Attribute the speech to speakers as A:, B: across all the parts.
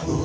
A: Hello,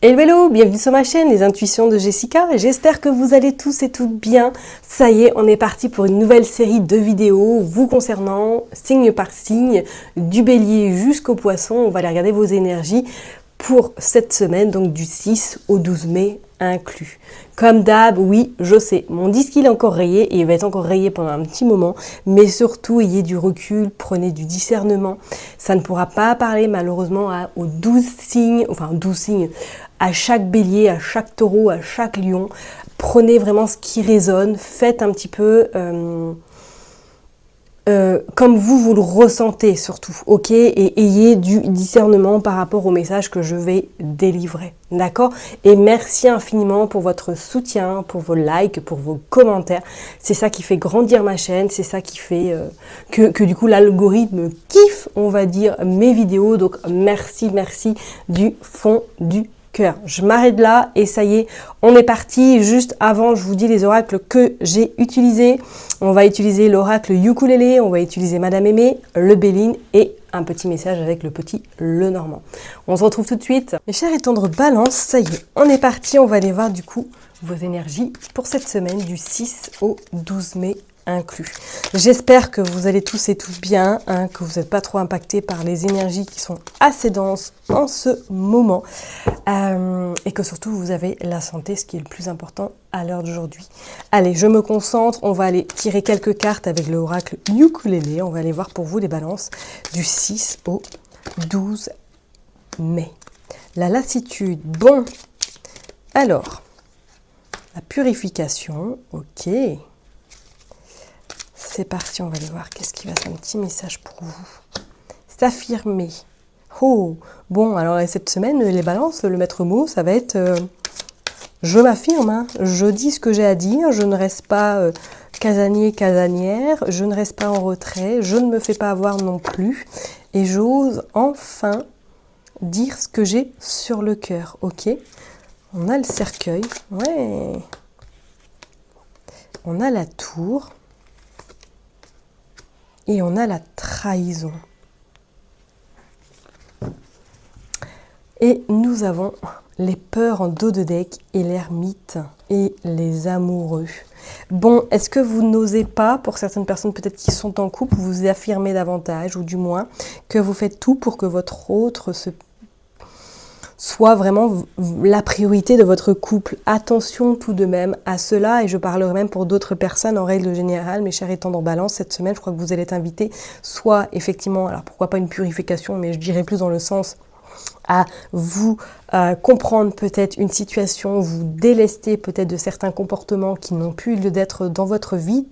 A: hello, bienvenue sur ma chaîne, les intuitions de Jessica. J'espère que vous allez tous et toutes bien. Ça y est, on est parti pour une nouvelle série de vidéos vous concernant, signe par signe, du bélier jusqu'au poisson. On va aller regarder vos énergies pour cette semaine, donc du 6 au 12 mai inclus. Comme d'hab, oui, je sais, mon disque il est encore rayé et il va être encore rayé pendant un petit moment, mais surtout ayez du recul, prenez du discernement. Ça ne pourra pas parler malheureusement aux 12 signes, enfin 12 signes, à chaque bélier, à chaque taureau, à chaque lion. Prenez vraiment ce qui résonne, faites un petit peu comme vous le ressentez surtout, ok? Et ayez du discernement par rapport au message que je vais délivrer, d'accord? Et merci infiniment pour votre soutien, pour vos likes, pour vos commentaires. C'est ça qui fait grandir ma chaîne, c'est ça qui fait que du coup l'algorithme kiffe, on va dire, mes vidéos. Donc merci du fond du cœur. Je m'arrête là et ça y est, on est parti. Juste avant, je vous dis les oracles que j'ai utilisés. On va utiliser l'oracle ukulélé, on va utiliser Madame Aimée, le Béline et un petit message avec le petit Lenormand. On se retrouve tout de suite. Mes chers et tendres balances, ça y est, on est parti. On va aller voir du coup vos énergies pour cette semaine du 6 au 12 mai inclus. J'espère que vous allez tous et toutes bien, que vous n'êtes pas trop impactés par les énergies qui sont assez denses en ce moment et que surtout vous avez la santé, ce qui est le plus important à l'heure d'aujourd'hui. Allez, je me concentre, on va aller tirer quelques cartes avec l'oracle ukulélé, on va aller voir pour vous les balances du 6 au 12 mai. La lassitude, bon, alors, la purification, ok. C'est parti, on va aller voir qu'est-ce qui va être un petit message pour vous. S'affirmer. Oh, bon, alors cette semaine, les balances, le maître mot, ça va être je m'affirme, hein, je dis ce que j'ai à dire, je ne reste pas casanier, casanière, je ne reste pas en retrait, je ne me fais pas avoir non plus, et j'ose enfin dire ce que j'ai sur le cœur, ok? On a le cercueil, ouais. On a la tour. Et on a la trahison. Et nous avons les peurs en dos de deck et l'ermite et les amoureux. Bon, est-ce que vous n'osez pas, pour certaines personnes peut-être qui sont en couple, vous affirmer davantage, ou du moins que vous faites tout pour que votre autre soit vraiment la priorité de votre couple. Attention tout de même à cela, et je parlerai même pour d'autres personnes en règle générale, mes chers étant en balance, cette semaine, je crois que vous allez être invités, soit effectivement, alors pourquoi pas une purification, mais je dirais plus dans le sens à vous comprendre peut-être une situation, vous délester peut-être de certains comportements qui n'ont plus lieu d'être dans votre vie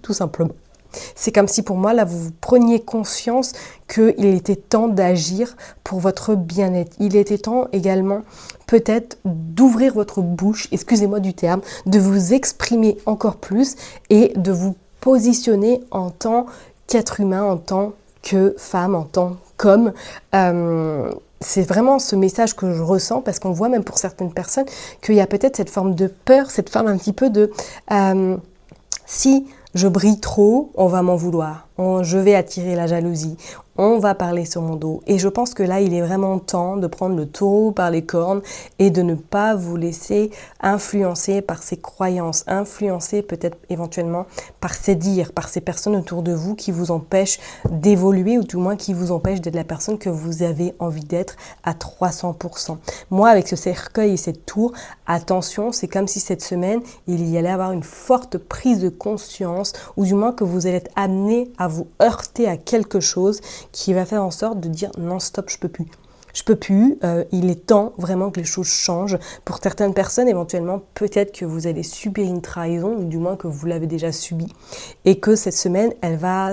A: tout simplement. C'est comme si pour moi, là, vous preniez conscience qu'il était temps d'agir pour votre bien-être. Il était temps également peut-être d'ouvrir votre bouche, excusez-moi du terme, de vous exprimer encore plus et de vous positionner en tant qu'être humain, en tant que femme, en tant qu'homme. C'est vraiment ce message que je ressens parce qu'on voit même pour certaines personnes qu'il y a peut-être cette forme de peur, cette forme un petit peu de si je brille trop, on va m'en vouloir, je vais attirer la jalousie, on va parler sur mon dos. Et je pense que là, il est vraiment temps de prendre le taureau par les cornes et de ne pas vous laisser influencer par ces croyances, influencer peut-être éventuellement par ces dires, par ces personnes autour de vous qui vous empêchent d'évoluer ou du moins qui vous empêchent d'être la personne que vous avez envie d'être à 300%. Moi, avec ce cercueil et cette tour, attention, c'est comme si cette semaine, il y allait avoir une forte prise de conscience ou du moins que vous allez être amené à vous heurter à quelque chose qui va faire en sorte de dire non stop, je peux plus. Je peux plus, il est temps vraiment que les choses changent. Pour certaines personnes, éventuellement, peut-être que vous allez subir une trahison, ou du moins que vous l'avez déjà subi, et que cette semaine,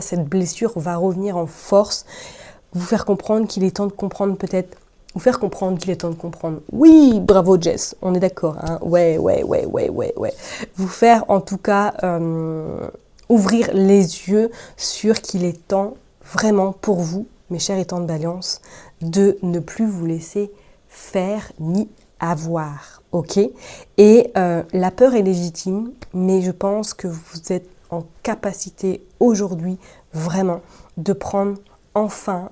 A: cette blessure va revenir en force, vous faire comprendre qu'il est temps de comprendre peut-être, vous faire comprendre qu'il est temps de comprendre. Oui, bravo Jess, on est d'accord, hein? Ouais. Vous faire en tout cas ouvrir les yeux sur qu'il est temps vraiment pour vous, mes chers étangs de balance, de ne plus vous laisser faire ni avoir, ok? Et la peur est légitime, mais je pense que vous êtes en capacité aujourd'hui vraiment de prendre enfin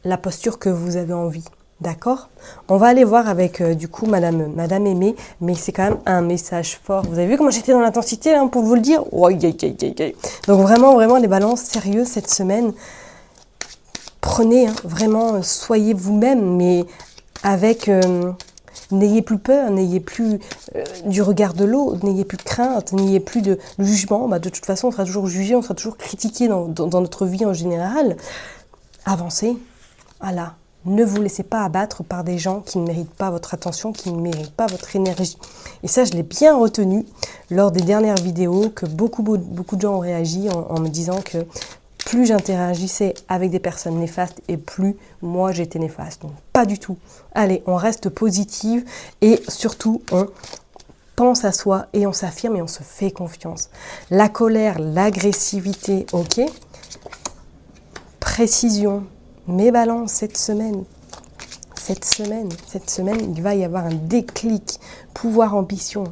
A: la posture que vous avez envie. D'accord? On va aller voir avec du coup Madame Aimée, mais c'est quand même un message fort. Vous avez vu comment j'étais dans l'intensité là, pour vous le dire? Oh, donc vraiment les balances, sérieux cette semaine. Prenez, hein, vraiment, soyez vous-même, mais avec... n'ayez plus peur, n'ayez plus du regard de l'autre, n'ayez plus de crainte, n'ayez plus de jugement. Bah, de toute façon, on sera toujours jugé, on sera toujours critiqué dans notre vie en général. Avancez, voilà. Ne vous laissez pas abattre par des gens qui ne méritent pas votre attention, qui ne méritent pas votre énergie. Et ça, je l'ai bien retenu lors des dernières vidéos, que beaucoup de gens ont réagi en me disant que plus j'interagissais avec des personnes néfastes et plus moi j'étais néfaste. Donc pas du tout. Allez, on reste positive et surtout on pense à soi et on s'affirme et on se fait confiance. La colère, l'agressivité, ok. Précision. Mes balances cette semaine, il va y avoir un déclic. Pouvoir, ambition.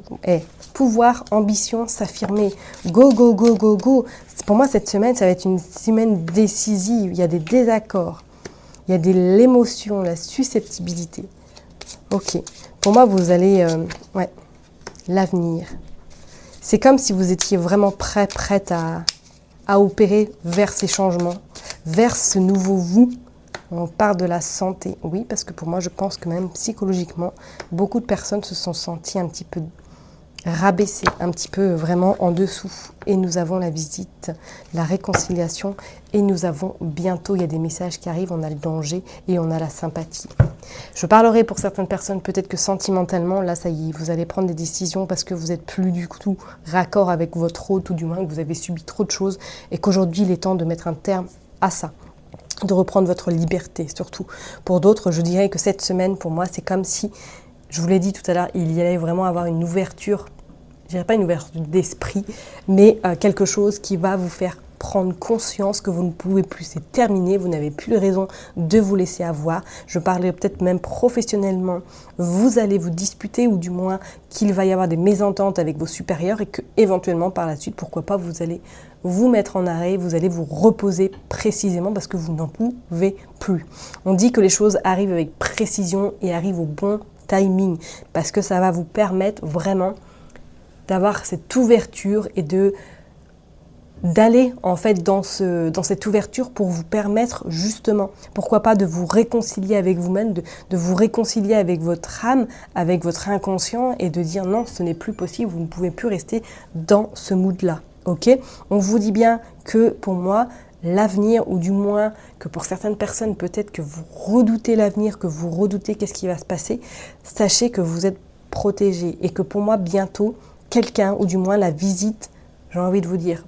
A: Pouvoir, ambition, s'affirmer. Go, go, go, go, go. Pour moi, cette semaine, ça va être une semaine décisive. Il y a des désaccords. Il y a de l'émotion, la susceptibilité. Ok. Pour moi, vous allez... l'avenir. C'est comme si vous étiez vraiment prête à opérer vers ces changements, vers ce nouveau vous. On parle de la santé, oui, parce que pour moi, je pense que même psychologiquement, beaucoup de personnes se sont senties un petit peu rabaissées, un petit peu vraiment en dessous. Et nous avons la visite, la réconciliation, et nous avons bientôt, il y a des messages qui arrivent, on a le danger et on a la sympathie. Je parlerai pour certaines personnes, peut-être que sentimentalement, là, ça y est, vous allez prendre des décisions parce que vous n'êtes plus du tout raccord avec votre hôte, ou du moins que vous avez subi trop de choses, et qu'aujourd'hui, il est temps de mettre un terme à ça, de reprendre votre liberté, surtout. Pour d'autres, je dirais que cette semaine, pour moi, c'est comme si, je vous l'ai dit tout à l'heure, il y allait vraiment avoir une ouverture, je dirais pas une ouverture d'esprit, mais quelque chose qui va vous faire prendre conscience que vous ne pouvez plus, c'est terminé, vous n'avez plus de raison de vous laisser avoir. Je parlerai peut-être même professionnellement, vous allez vous disputer, ou du moins qu'il va y avoir des mésententes avec vos supérieurs, et que éventuellement par la suite, pourquoi pas, vous allez vous mettre en arrêt, vous allez vous reposer précisément parce que vous n'en pouvez plus. On dit que les choses arrivent avec précision et arrivent au bon timing, parce que ça va vous permettre vraiment d'avoir cette ouverture et d'aller en fait dans cette ouverture pour vous permettre justement, pourquoi pas, de vous réconcilier avec vous-même, de vous réconcilier avec votre âme, avec votre inconscient, et de dire non, ce n'est plus possible, vous ne pouvez plus rester dans ce mood-là. Ok, on vous dit bien que pour moi, l'avenir, ou du moins que pour certaines personnes, peut-être que vous redoutez l'avenir, que vous redoutez qu'est-ce qui va se passer, sachez que vous êtes protégés, et que pour moi, bientôt, quelqu'un, ou du moins la visite, j'ai envie de vous dire,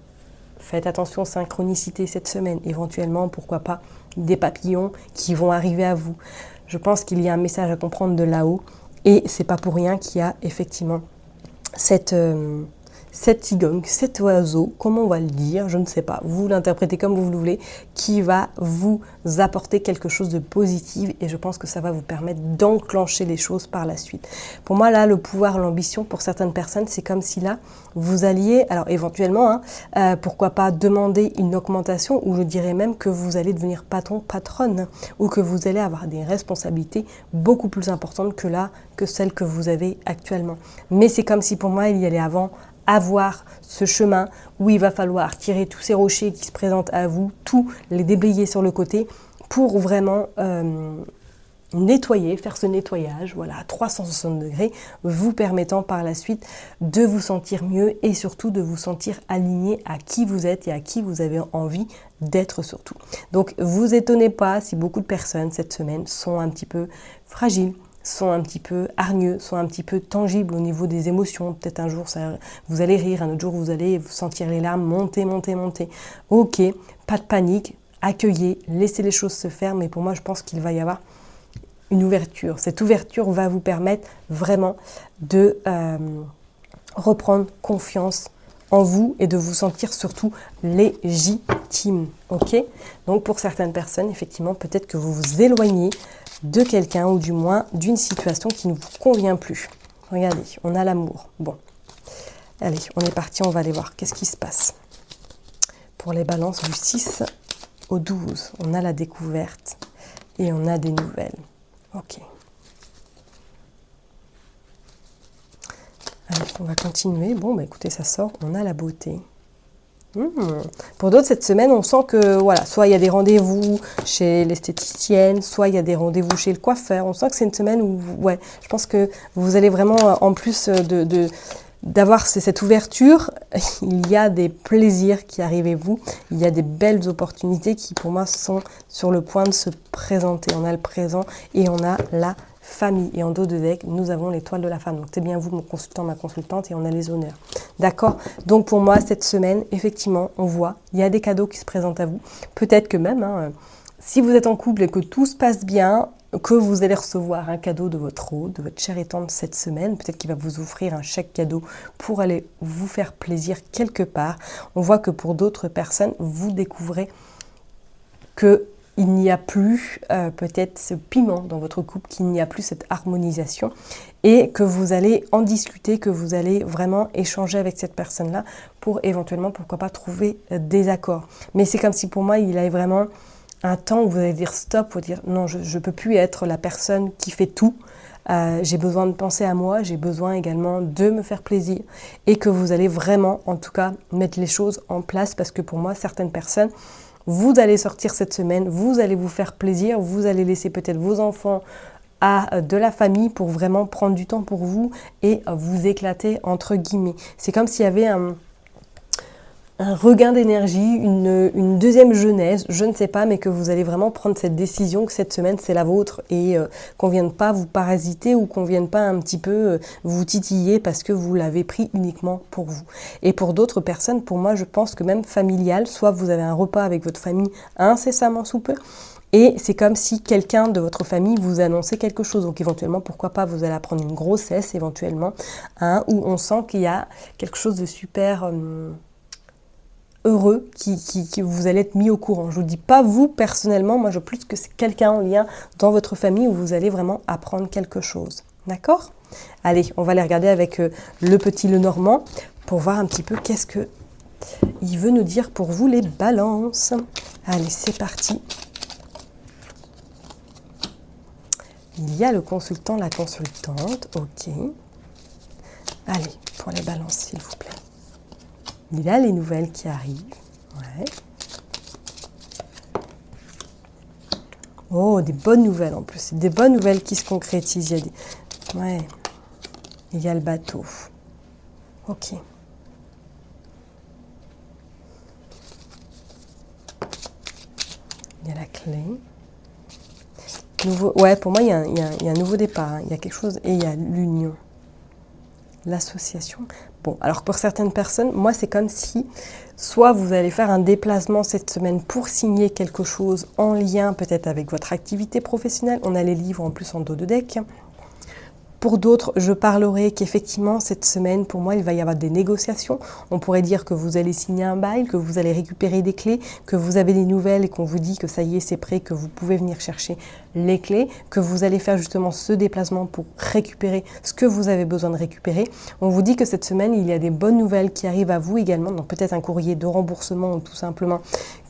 A: faites attention aux synchronicités cette semaine, éventuellement, pourquoi pas, des papillons qui vont arriver à vous. Je pense qu'il y a un message à comprendre de là-haut, et c'est pas pour rien qu'il y a effectivement cette cigogne, cet oiseau, comment on va le dire, je ne sais pas, vous l'interprétez comme vous le voulez, qui va vous apporter quelque chose de positif, et je pense que ça va vous permettre d'enclencher les choses par la suite. Pour moi, là, le pouvoir, l'ambition, pour certaines personnes, c'est comme si là, vous alliez, alors éventuellement, pourquoi pas demander une augmentation, ou je dirais même que vous allez devenir patron, patronne, ou que vous allez avoir des responsabilités beaucoup plus importantes que là, que celles que vous avez actuellement. Mais c'est comme si pour moi, il y allait avoir ce chemin où il va falloir tirer tous ces rochers qui se présentent à vous, tous les déblayer sur le côté pour vraiment nettoyer, faire ce nettoyage, voilà, à 360 degrés, vous permettant par la suite de vous sentir mieux, et surtout de vous sentir aligné à qui vous êtes et à qui vous avez envie d'être surtout. Donc, vous étonnez pas si beaucoup de personnes cette semaine sont un petit peu fragiles, sont un petit peu hargneux, sont un petit peu tangibles au niveau des émotions. Peut-être un jour, vous allez rire, un autre jour, vous allez sentir les larmes monter, monter, monter. Ok, pas de panique, accueillez, laissez les choses se faire, mais pour moi, je pense qu'il va y avoir une ouverture. Cette ouverture va vous permettre vraiment de reprendre confiance en vous et de vous sentir surtout légitime. Ok ? Donc, pour certaines personnes, effectivement, peut-être que vous vous éloignez de quelqu'un ou du moins d'une situation qui ne vous convient plus. Regardez, on a l'amour. Bon, allez, on est parti, on va aller voir qu'est-ce qui se passe. Pour les balances du 6 au 12, on a la découverte et on a des nouvelles. Ok. Allez, on va continuer. Bon, bah écoutez, ça sort, on a la beauté. Pour d'autres, cette semaine, on sent que, voilà, soit il y a des rendez-vous chez l'esthéticienne, soit il y a des rendez-vous chez le coiffeur. On sent que c'est une semaine où, ouais, je pense que vous allez vraiment, en plus d'avoir cette ouverture, il y a des plaisirs qui arrivent à vous, il y a des belles opportunités qui, pour moi, sont sur le point de se présenter. On a le présent et on a la famille. Et en dos de deck, nous avons l'étoile de la femme. Donc, c'est bien vous, mon consultant, ma consultante, et on a les honneurs. D'accord? Donc, pour moi, cette semaine, effectivement, on voit, il y a des cadeaux qui se présentent à vous. Peut-être que même, si vous êtes en couple et que tout se passe bien, que vous allez recevoir un cadeau de votre hôte, de votre chère et tendre cette semaine. Peut-être qu'il va vous offrir un chèque cadeau pour aller vous faire plaisir quelque part. On voit que pour d'autres personnes, vous découvrez que il n'y a plus peut-être ce piment dans votre couple, qu'il n'y a plus cette harmonisation et que vous allez en discuter, que vous allez vraiment échanger avec cette personne-là pour éventuellement, pourquoi pas, trouver des accords. Mais c'est comme si pour moi, il y avait vraiment un temps où vous allez dire stop, ou dire non, je ne peux plus être la personne qui fait tout. J'ai besoin de penser à moi, j'ai besoin également de me faire plaisir et que vous allez vraiment, en tout cas, mettre les choses en place parce que pour moi, certaines personnes, vous allez sortir cette semaine, vous allez vous faire plaisir, vous allez laisser peut-être vos enfants à de la famille pour vraiment prendre du temps pour vous et vous éclater entre guillemets. C'est comme s'il y avait un regain d'énergie, une deuxième jeunesse, je ne sais pas, mais que vous allez vraiment prendre cette décision que cette semaine c'est la vôtre et qu'on ne vienne pas vous parasiter ou qu'on ne vienne pas un petit peu vous titiller parce que vous l'avez pris uniquement pour vous. Et pour d'autres personnes, pour moi, je pense que même familial, soit vous avez un repas avec votre famille incessamment sous peu, et c'est comme si quelqu'un de votre famille vous annonçait quelque chose. Donc éventuellement, pourquoi pas, vous allez apprendre une grossesse éventuellement, où on sent qu'il y a quelque chose de super heureux qui vous allez être mis au courant. Je ne vous dis pas vous personnellement, moi je plus que c'est quelqu'un en lien dans votre famille où vous allez vraiment apprendre quelque chose. D'accord? Allez, on va aller regarder avec le petit Lenormand pour voir un petit peu qu'est-ce que il veut nous dire pour vous les balances. Allez, c'est parti. Il y a le consultant, la consultante. Ok. Allez, pour les balances, s'il vous plaît. Il y a les nouvelles qui arrivent. Ouais. Oh, des bonnes nouvelles en plus. Des bonnes nouvelles qui se concrétisent. Il y a des... Ouais. Il y a le bateau. Ok. Il y a la clé. Nouveau... Ouais, pour moi, il y a un nouveau départ. Il y a quelque chose et il y a l'union. L'association. Bon, alors pour certaines personnes, moi c'est comme si soit vous allez faire un déplacement cette semaine pour signer quelque chose en lien peut-être avec votre activité professionnelle. On a les livres en plus en dos de deck. Pour d'autres, je parlerai qu'effectivement, cette semaine, pour moi, il va y avoir des négociations. On pourrait dire que vous allez signer un bail, que vous allez récupérer des clés, que vous avez des nouvelles et qu'on vous dit que ça y est, c'est prêt, que vous pouvez venir chercher les clés, que vous allez faire justement ce déplacement pour récupérer ce que vous avez besoin de récupérer. On vous dit que cette semaine, il y a des bonnes nouvelles qui arrivent à vous également, donc peut-être un courrier de remboursement ou tout simplement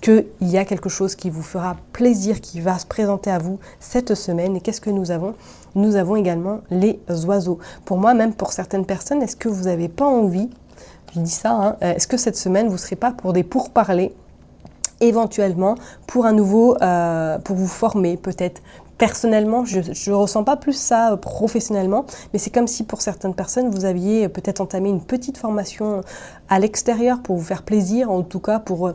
A: qu'il y a quelque chose qui vous fera plaisir, qui va se présenter à vous cette semaine. Et qu'est-ce que nous avons ? Nous avons également les oiseaux. Pour moi, même pour certaines personnes, est-ce que vous n'avez pas envie, je dis ça, hein, est-ce que cette semaine, vous ne serez pas pour des pourparlers, éventuellement, pour un nouveau, pour vous former peut-être. Personnellement, je ne ressens pas plus ça professionnellement, mais c'est comme si pour certaines personnes, vous aviez peut-être entamé une petite formation à l'extérieur pour vous faire plaisir, en tout cas pour...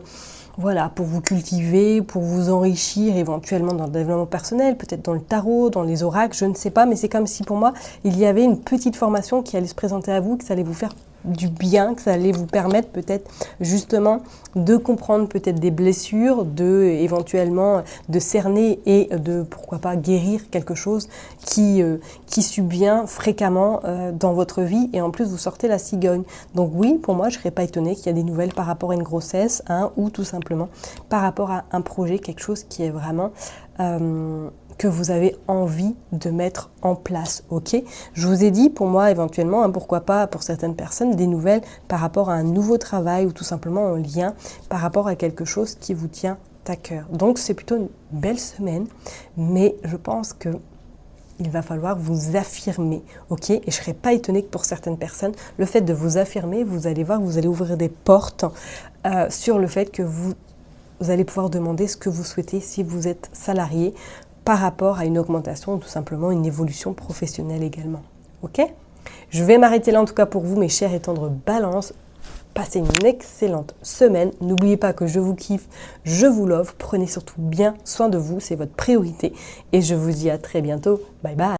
A: Voilà, pour vous cultiver, pour vous enrichir éventuellement dans le développement personnel, peut-être dans le tarot, dans les oracles, je ne sais pas, mais c'est comme si pour moi, il y avait une petite formation qui allait se présenter à vous, que ça allait vous faire du bien, que ça allait vous permettre peut-être justement de comprendre peut-être des blessures, de éventuellement de cerner et de pourquoi pas guérir quelque chose qui subvient fréquemment dans votre vie et en plus vous sortez la cigogne. Donc oui, pour moi je ne serais pas étonnée qu'il y ait des nouvelles par rapport à une grossesse ou tout simplement par rapport à un projet, quelque chose qui est vraiment que vous avez envie de mettre en place, ok? Je vous ai dit, pour moi, éventuellement, hein, pourquoi pas pour certaines personnes, des nouvelles par rapport à un nouveau travail ou tout simplement en lien par rapport à quelque chose qui vous tient à cœur. Donc, c'est plutôt une belle semaine, mais je pense que il va falloir vous affirmer, ok? Et je ne serais pas étonnée que pour certaines personnes, le fait de vous affirmer, vous allez voir que vous allez ouvrir des portes sur le fait que vous allez pouvoir demander ce que vous souhaitez si vous êtes salarié par rapport à une augmentation ou tout simplement une évolution professionnelle également, ok? Je vais m'arrêter là en tout cas pour vous, mes chers et tendres balances. Passez une excellente semaine. N'oubliez pas que je vous kiffe, je vous love. Prenez surtout bien soin de vous, c'est votre priorité. Et je vous dis à très bientôt. Bye bye.